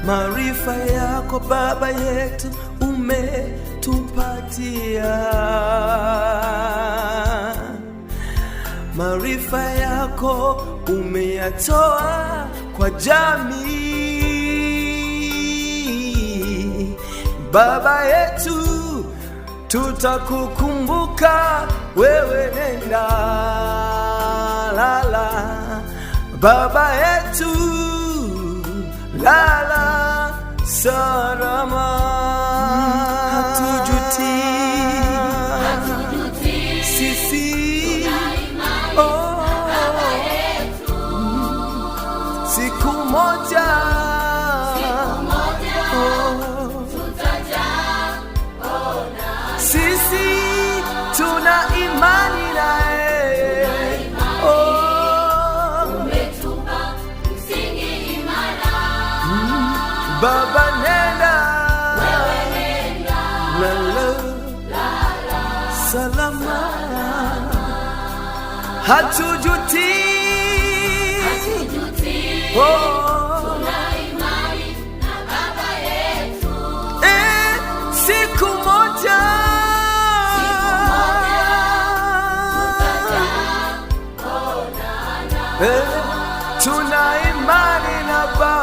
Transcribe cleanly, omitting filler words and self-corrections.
maarifa yako Baba yetu umetupatia, maarifa yako umeyatoa kwa jamii. Baba yetu tutakukumbuka, wewe nenda lala. Baba yetu lala salama. Hatujuti sisi, oh, siku moja sisi tuna imani naye, umetupa msingi imara. Baba nenda, Wewe nenda, lala salama. Hatujuti, tuna imani na Baba yetu. siku moja tuna imani na Baba.